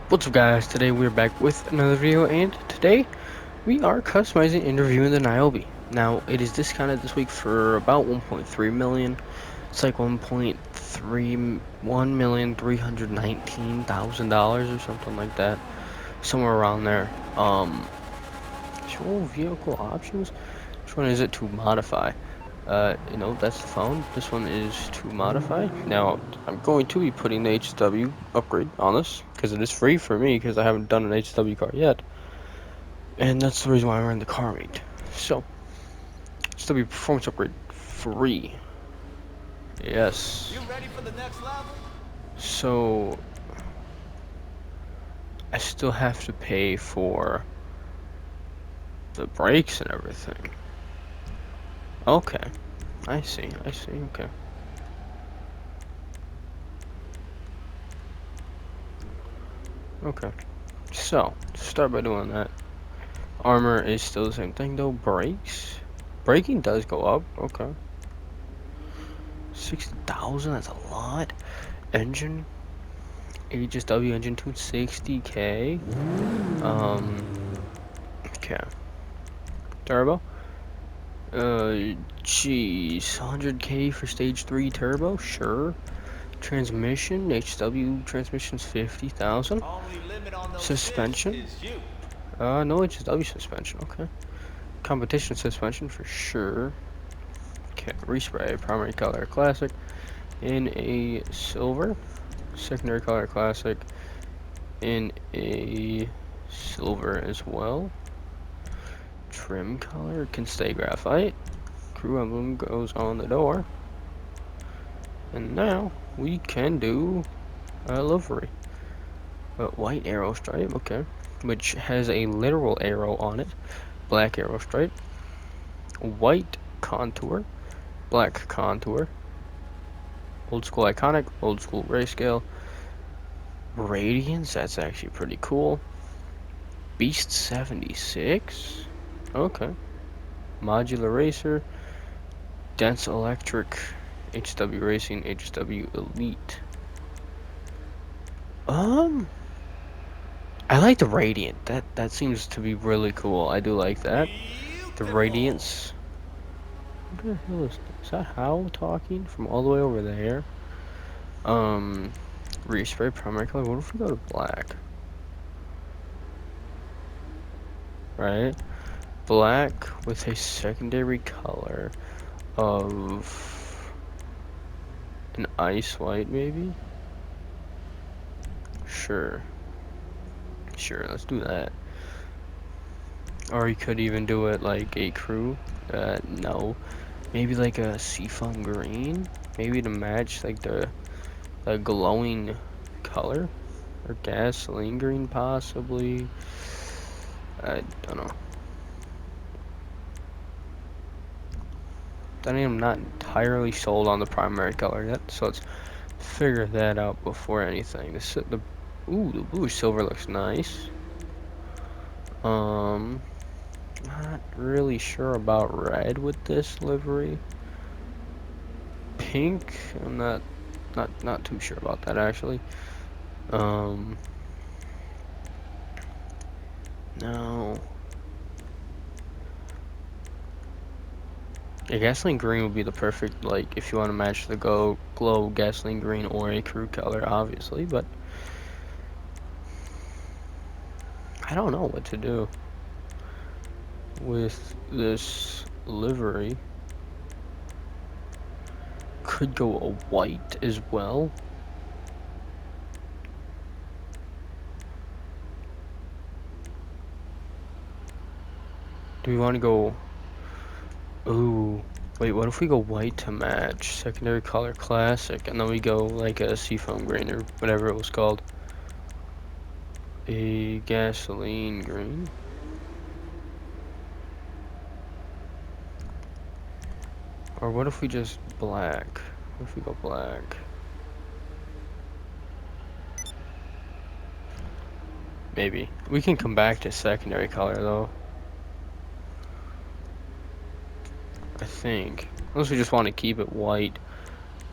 What's up guys, today we're back with another video and today we are customizing and reviewing the Niobe. Now it is discounted this week for about 1.3 million. It's like 1.31,319,000 or something like that. Somewhere around there. Show vehicle options? Which one is it to modify? That's the phone. This one is to modify. Now, I'm going to be putting the HW upgrade on this, because it is free for me, because I haven't done an HW car yet. And that's the reason why I'm in the car meet. So, HW performance upgrade, free. Yes. You ready for the next level? So, I still have to pay for the brakes and everything. Okay. I see, okay. Okay. So, start by doing that. Armor is still the same thing though. Brakes? Braking does go up. Okay. 60,000, that's a lot. Engine? HSW engine 260k. Okay. Turbo? Geez. 100k for stage 3 turbo? Sure. Transmission? HW transmission's 50,000. Only limit on those shifts Suspension? is you. No HW suspension. Okay. Competition suspension for sure. Okay. Respray. Primary color classic. In a silver. Secondary color classic. In a silver as well. Trim color can stay graphite. Crew emblem goes on the door. And now we can do a livery. White arrow stripe, okay. Which has a literal arrow on it. Black arrow stripe. White contour. Black contour. Old school iconic. Old school grayscale. Radiance, that's actually pretty cool. Beast 76. Okay. Modular racer. Dense electric. HW racing. HW elite. I like the radiant. That seems to be really cool. I do like that. The Beautiful. radiance. What the hell is that? How talking from all the way over there? Um, respray primary color. What if we go to black? Right, black with a secondary color of an ice white, maybe. Sure, let's do that. Or you could even do it like a crew. No. Maybe like a seafoam green? Maybe to match like the glowing color? Or gasoline green possibly? I don't know. I'm not entirely sold on the primary color yet, so let's figure that out before anything. Ooh, the blue silver looks nice. Not really sure about red with this livery. Pink, I'm not too sure about that actually. No. Yeah, gasoline green would be the perfect, like, if you want to match the glow gasoline green or a crew color, obviously, but I don't know what to do with this livery. Could go a white as well. Do we want to go... Ooh, wait, what if we go white to match? Secondary color classic, and then we go like a seafoam green or whatever it was called. A gasoline green. Or what if we just black? What if we go black? Maybe. We can come back to secondary color though. I think. Unless we just want to keep it white.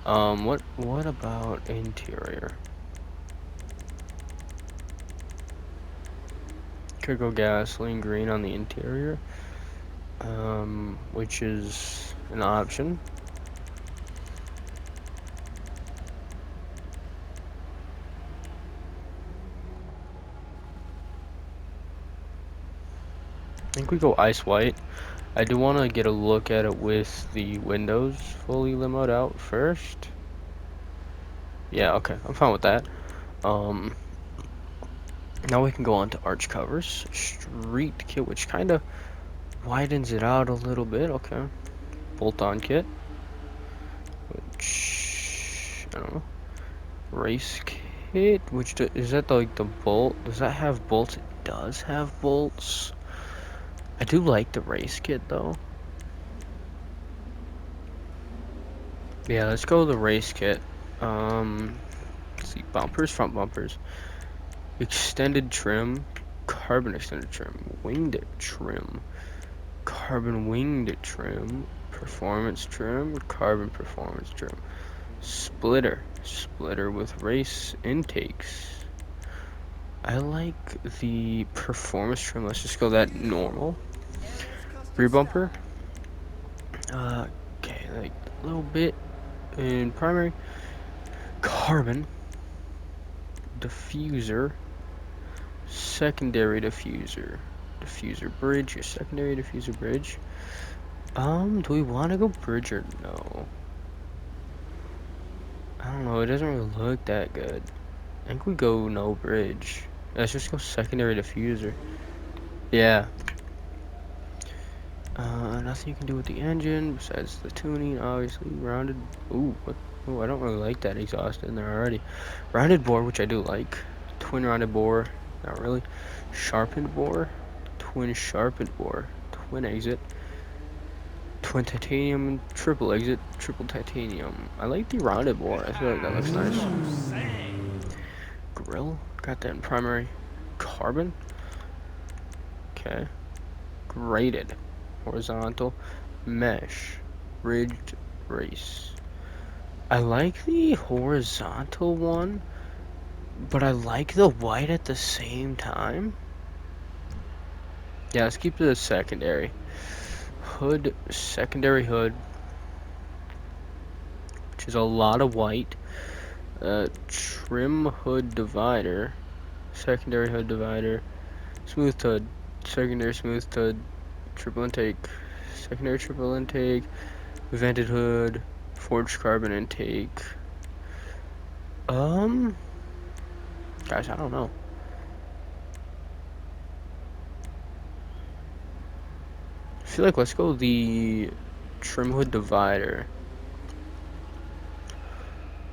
What about interior? Could go gasoline green on the interior, which is an option. I think we go ice white. I do want to get a look at it with the windows fully limoed out first. Yeah, okay, I'm fine with that. Um, Now we can go on to arch covers. Street kit, which kind of widens it out a little bit. Okay. Bolt-on kit, which I don't know. Race kit, which is that like the bolt? Does that have bolts? It does have bolts. I do like the race kit though. Yeah, let's go with the race kit. Let's see, bumpers, front bumpers, extended trim, carbon extended trim, winged trim, carbon winged trim, performance trim, carbon performance trim, splitter with race intakes. I like the performance trim. Let's just go that normal. And it's custom Rear bumper. style. Okay, like a little bit in primary. Carbon diffuser, secondary diffuser, diffuser bridge, your secondary diffuser bridge. Do we want to go bridge or no? I don't know. It doesn't really look that good. I think we go no bridge. Let's just go secondary diffuser. Yeah. Nothing you can do with the engine besides the tuning, obviously. Rounded. Ooh, what? Ooh, I don't really like that exhaust in there already. Rounded bore, which I do like. Twin rounded bore, not really. Sharpened bore, twin sharpened bore, twin exit, twin titanium, triple exit, triple titanium. I like the rounded bore. I feel like that looks nice. Grill, got that in primary. Carbon, okay. Graded, horizontal, mesh, ridged race. I like the horizontal one, but I like the white at the same time. Yeah, let's keep it a secondary. Hood, secondary hood, which is a lot of white. Trim hood divider, secondary hood divider, smooth hood, secondary smooth hood, triple intake, secondary triple intake, vented hood, forged carbon intake. Um, Guys, I don't know. I feel like let's go the trim hood divider.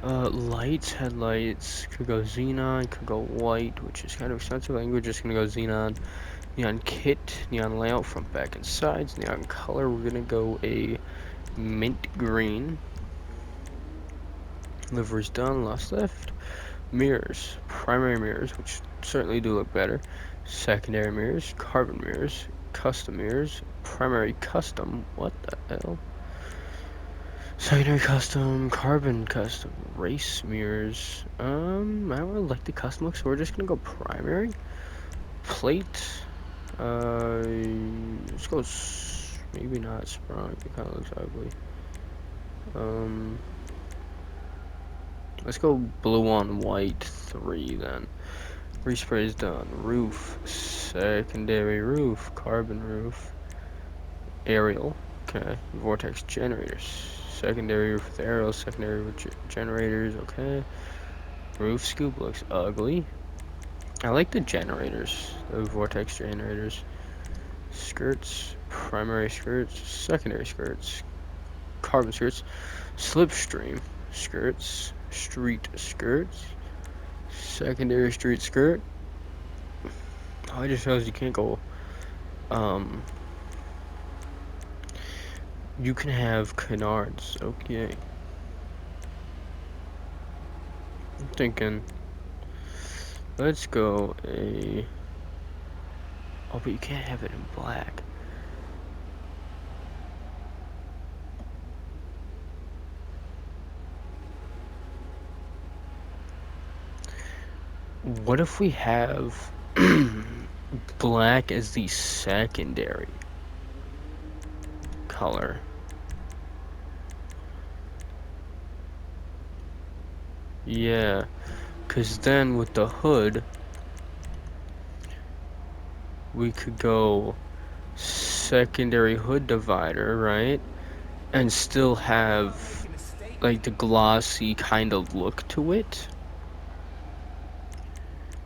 Lights, headlights, could go xenon, could go white, which is kind of expensive. I think we're just gonna go xenon. Neon kit, neon layout, front, back, and sides. Neon color, we're gonna go a mint green. Livery's done, lost left. Mirrors, primary mirrors, which certainly do look better. Secondary mirrors, carbon mirrors, custom mirrors, primary custom. What the hell? Secondary custom, carbon custom, race mirrors. I don't really like the custom look, so we're just gonna go primary. Plate. Let's go. Maybe not sprung. It kind of looks ugly. Let's go blue on white 3 then. Respray is done. Roof, secondary roof, carbon roof, aerial. Okay, vortex generators. Secondary roof with aerials, secondary with generators. Okay. Roof scoop looks ugly. I like the generators, the vortex generators. Skirts, primary skirts, secondary skirts, carbon skirts, slipstream skirts, street skirts, secondary street skirt. Oh, I just realized you can't go. You can have canards. Okay. I'm thinking. Let's go a. Oh, but you can't have it in black. What if we have black as the secondary color. Yeah, because then with the hood, we could go secondary hood divider, right? And still have Making a statement. like the glossy kind of look to it.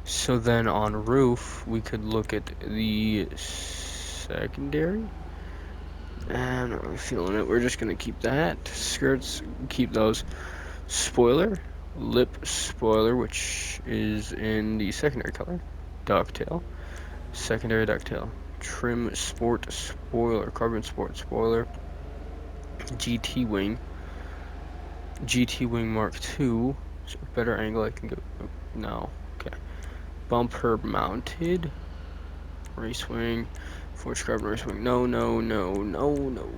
So then on roof, we could look at the secondary. And I'm not really feeling it. We're just gonna keep that. Skirts, keep those. Spoiler, lip spoiler, which is in the secondary color. Ducktail, secondary ducktail. Trim sport spoiler, carbon sport spoiler. GT wing, GT wing Mark II. So better angle I can go. Oh, no, okay. Bumper mounted. Race wing. Forged carbon race wing. No, no, no, no, no.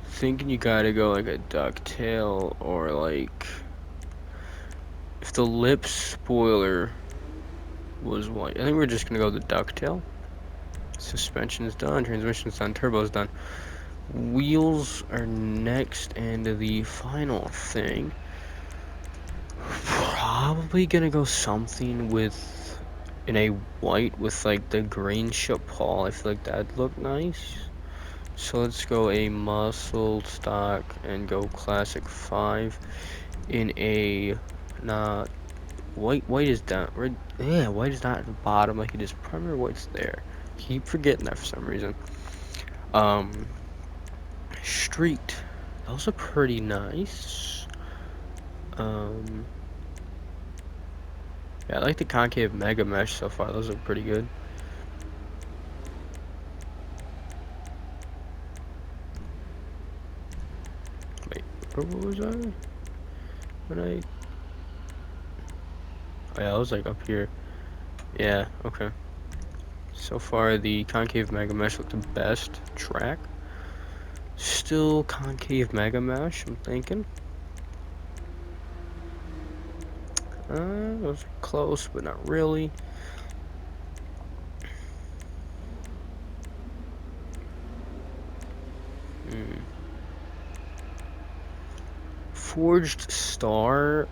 Thinking you gotta go like a ducktail or like. If the lip spoiler was white, I think we're just gonna go the ducktail. Suspension's done, transmission's done, turbo's done. Wheels are next, and the final thing. Probably gonna go something with in a white with like the green chapeau. I feel like that'd look nice. So let's go a muscle stock and go classic 5 in a not white. White is down. Red, yeah, white is not at the bottom like it is. Primary white's there. Keep forgetting that for some reason. Um, street. Those are pretty nice. Um, yeah, I like the concave mega mesh so far. Those are pretty good. Wait, what was I? When I? Oh yeah, I was like up here. Yeah, okay. So far, the concave mega mesh looked the best track. Still concave mega mesh, I'm thinking. Those are close, but not really. Forged Star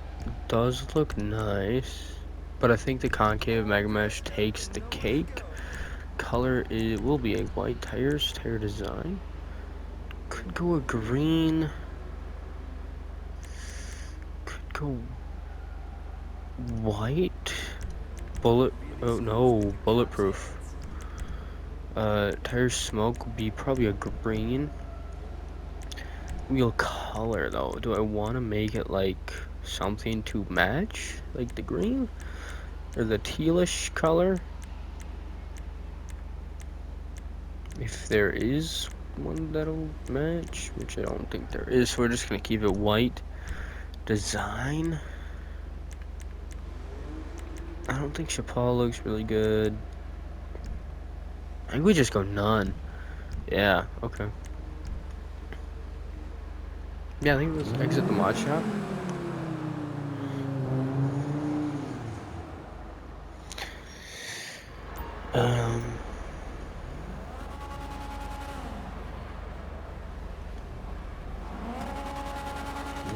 does look nice, but I think the concave mega mesh takes the cake. Color it will be a white tires, tire design. Could go a green. Could go white. Bullet. Oh no, bulletproof. Tire smoke would be probably a green. Wheel color though. Do I want to make it like something to match, like the green or the tealish color? If there is one that'll match, which I don't think there is, so we're just gonna keep it white. Design. I don't think Chappelle looks really good. I think we just go none. Yeah, okay. Yeah, I think let's exit the mod shop. Um,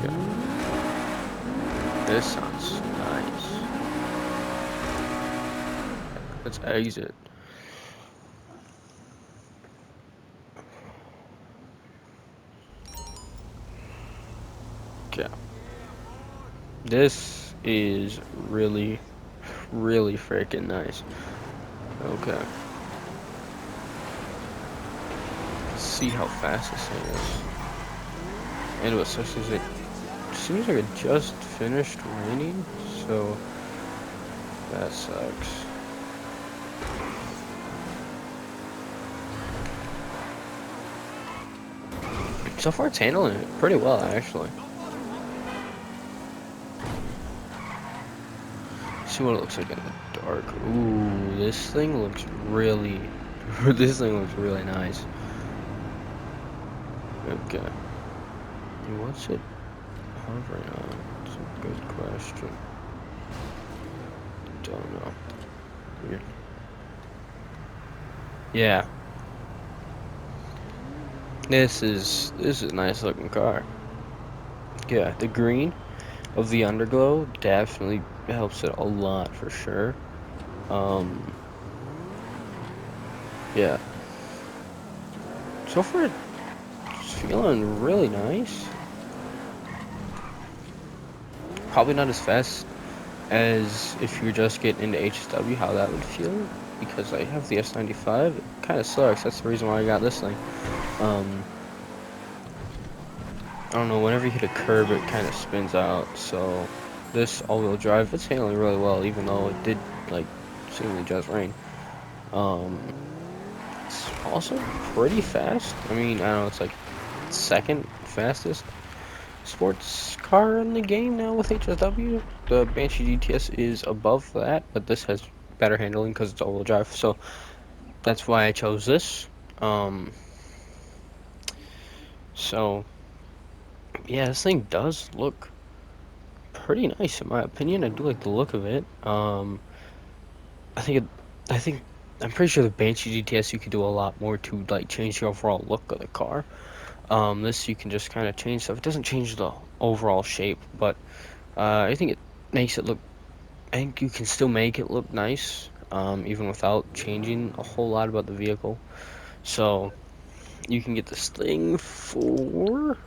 yeah, this sounds nice. Let's exit. Okay. This is really, really freaking nice. Okay. Let's see how fast this thing is. And what sucks is it seems like it just finished raining, so that sucks. So far it's handling it pretty well actually. See what it looks like in the dark. Ooh, this thing looks really this thing looks really nice. Okay. What's it hovering on? It's a good question. Don't know. Weird. Yeah. This is a nice looking car. Yeah, the green of the underglow definitely helps it a lot for sure. Yeah. So far it's feeling really nice. Probably not as fast as if you were just getting into HSW, how that would feel, because I have the S95. It kind of sucks. That's the reason why I got this thing. I don't know, whenever you hit a curb, it kind of spins out. So this all-wheel drive, it's handling really well, even though it did, like, seemingly just rain. It's also pretty fast. I mean, I don't know, it's like second fastest sports car in the game now with HSW. The Banshee GTS is above that, but this has better handling because it's all-wheel drive. So that's why I chose this. Um, so yeah, this thing does look pretty nice in my opinion. I do like the look of it. I think it, I think I'm pretty sure the Banshee GTS you could do a lot more to like change the overall look of the car. This you can just kind of change stuff. It doesn't change the overall shape, but I think it makes it look. I think you can still make it look nice, even without changing a whole lot about the vehicle. So you can get this thing for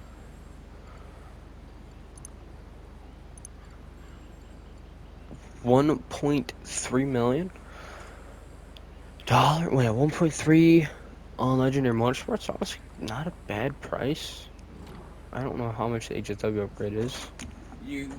1.3 million. Wait, 1.3 on Legendary Motorsports. Honestly, not a bad price. I don't know how much the HSW upgrade is. You.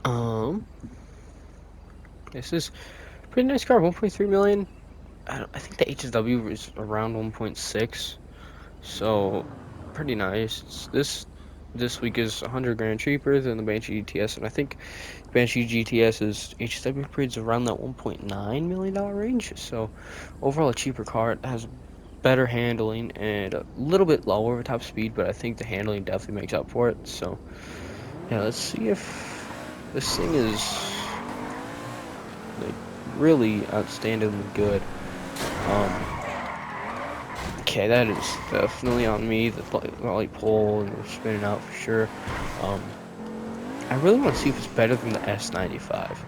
Um, this is a pretty nice car. 1.3 million. I think the HSW is around 1.6. So pretty nice. This week is 100 grand cheaper than the Banshee GTS, and I think Banshee GTS's HSW upgrades around that 1.9 million dollar range. So overall, a cheaper car. It has better handling and a little bit lower of a top speed, but I think the handling definitely makes up for it. So yeah, let's see if this thing is like really outstandingly good. Um, Okay, that is definitely on me. The light pole and we're spinning out for sure. Um, I really want to see if it's better than the S95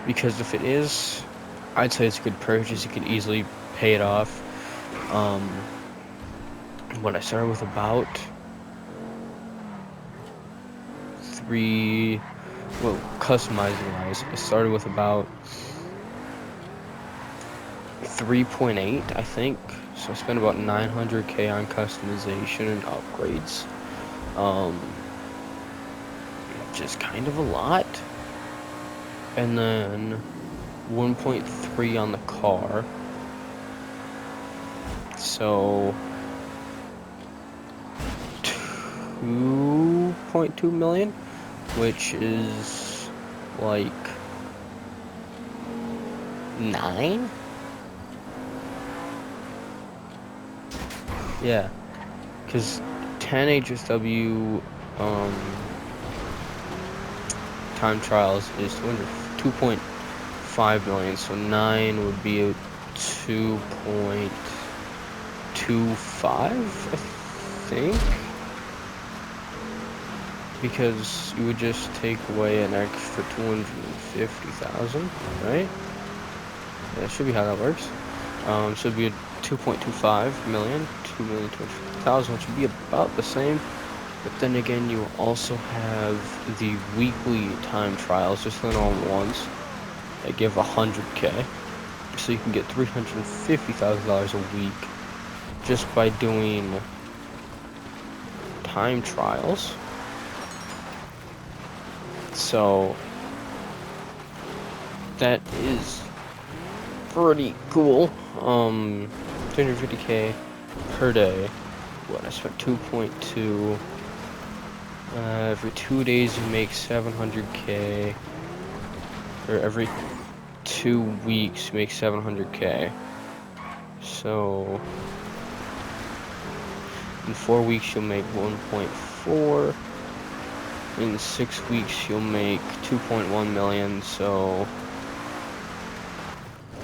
because if it is, I'd say it's a good purchase. You could easily pay it off. Um, what I started with about three, well, customizing wise, I started with about 3.8, I think. So I spent about 900K on customization and upgrades. Um, which is kind of a lot. And then 1.3 on the car. So 2.2 million, which is like 9? Yeah, because 10 HSW time trials is 2.5 million, so 9 would be a 2.25, I think, because you would just take away an extra 250,000, right? Yeah, that should be how that works. So it'd be a 2.25 million, 2,250,000, which would be about the same. But then again, you also have the weekly time trials, just the normal ones, that give 100K. So you can get $350,000 a week just by doing time trials. So that is pretty cool. 250K per day. What, I spent 2.2. Every 2 days you make 700K. Or every 2 weeks, you make 700K. So in 4 weeks, you'll make 1.4. In 6 weeks, you'll make 2.1 million. So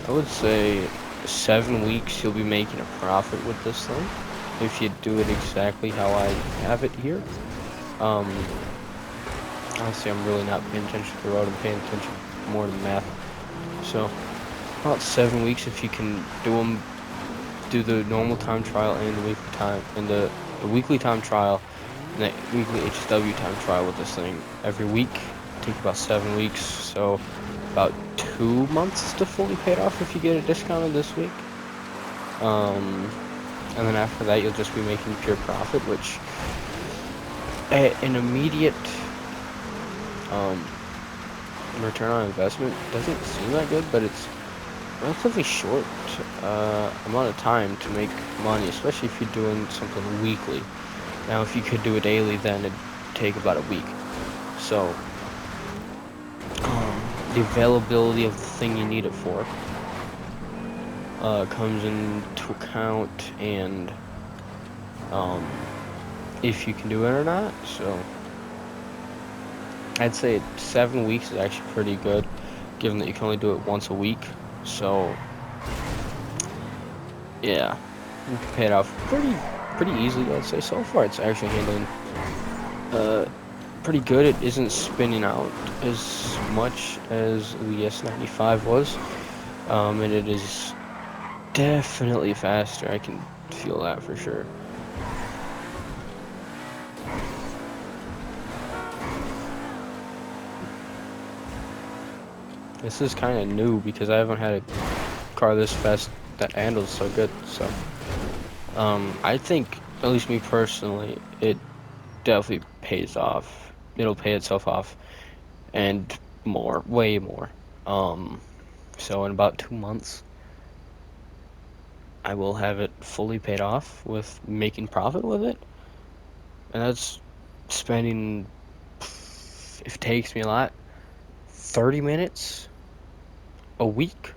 I would say 7 weeks, you'll be making a profit with this thing if you do it exactly how I have it here. Honestly, I'm really not paying attention to the road. I'm paying attention more to the math. So about 7 weeks, if you can do the normal time trial and the weekly time, and the weekly time trial and the weekly HSW time trial with this thing every week. Take about 7 weeks, so about 2 months to fully pay it off if you get it discounted this week. And then after that, you'll just be making pure profit, which an immediate return on investment doesn't seem that good, but it's relatively short amount of time to make money, especially if you're doing something weekly. Now, if you could do it daily, then it'd take about a week. So, the availability of the thing you need it for comes into account, and if you can do it or not. So, I'd say 7 weeks is actually pretty good, given that you can only do it once a week. So, yeah, you can pay it off pretty easily, I'd say. So far, it's actually handling pretty good. It isn't spinning out as much as the S95 was, and it is definitely faster. I can feel that for sure. This is kind of new because I haven't had a car this fast that handles so good. So, I think, at least me personally, it definitely pays off. It'll pay itself off, and more, way more. So in about 2 months, I will have it fully paid off with making profit with it, and that's spending, if it takes me a lot, 30 minutes a week.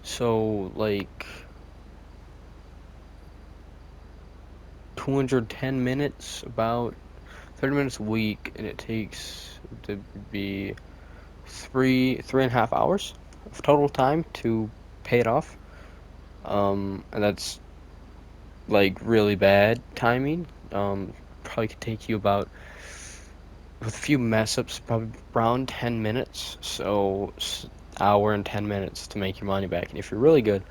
So like 210 minutes, about 30 minutes a week, and it takes to be 3.5 hours of total time to pay it off. And that's like really bad timing. Probably could take you about, with a few mess ups, probably around 10 minutes. So, hour and 10 minutes to make your money back. And if you're really good,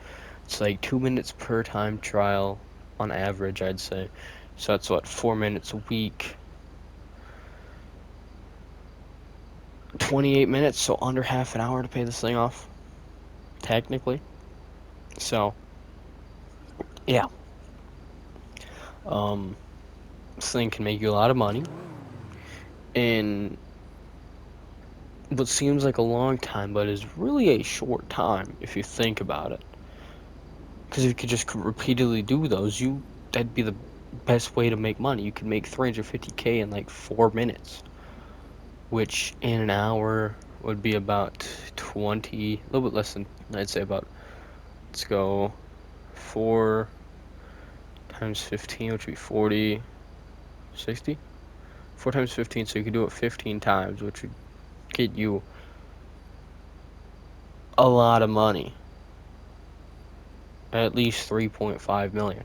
it's like 2 minutes per time trial on average, I'd say. So that's what, 4 minutes a week, 28 minutes, so under half an hour to pay this thing off, technically. So, yeah. This thing can make you a lot of money in what seems like a long time, but is really a short time if you think about it. Because if you could just repeatedly do those, that'd be the best way to make money. You could make 350K in like 4 minutes, which in an hour would be about 20, a little bit less than, I'd say about, let's go, 4 times 15, which would be 40, 60? 4 times 15, so you could do it 15 times, which would get you a lot of money. At least 3.5 million.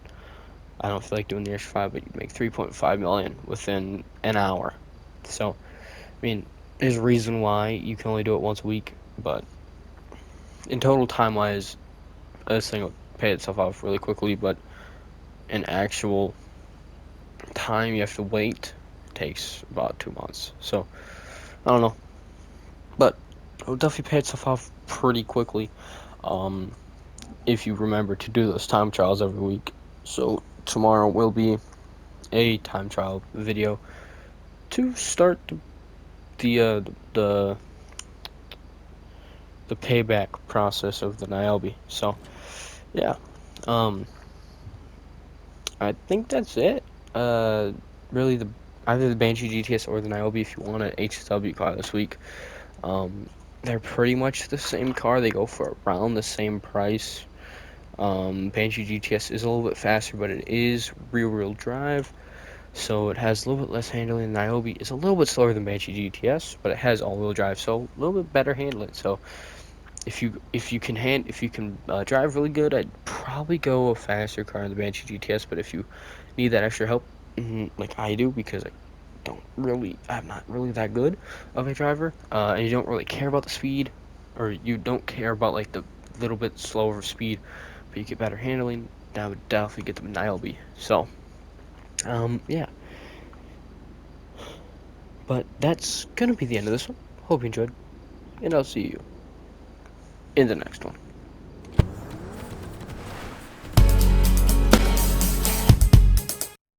I don't feel like doing the extra 5, but you make 3.5 million within an hour. So, I mean, there's a reason why you can only do it once a week, but in total time-wise, this thing will pay itself off really quickly, but in actual time you have to wait, it takes about 2 months. So, I don't know. But it'll definitely pay itself off pretty quickly, if you remember to do those time trials every week. So, tomorrow will be a time trial video to start the the the payback process of the Niobe. So yeah, um, I think that's it. Really, either the Banshee GTS or the Niobe if you want an HSW car this week. They're pretty much the same car. They go for around the same price. Banshee GTS is a little bit faster, but it is rear-wheel drive, so it has a little bit less handling. Niobe is a little bit slower than Banshee GTS, but it has all-wheel drive, so a little bit better handling. So if you can drive really good, I'd probably go a faster car in the Banshee GTS. But if you need that extra help, like I do, because I'm not really that good of a driver, and you don't really care about the speed, or you don't care about like the little bit slower speed, but you get better handling, then I would definitely get the Niobe. So, yeah. But that's gonna be the end of this one. Hope you enjoyed, and I'll see you in the next one.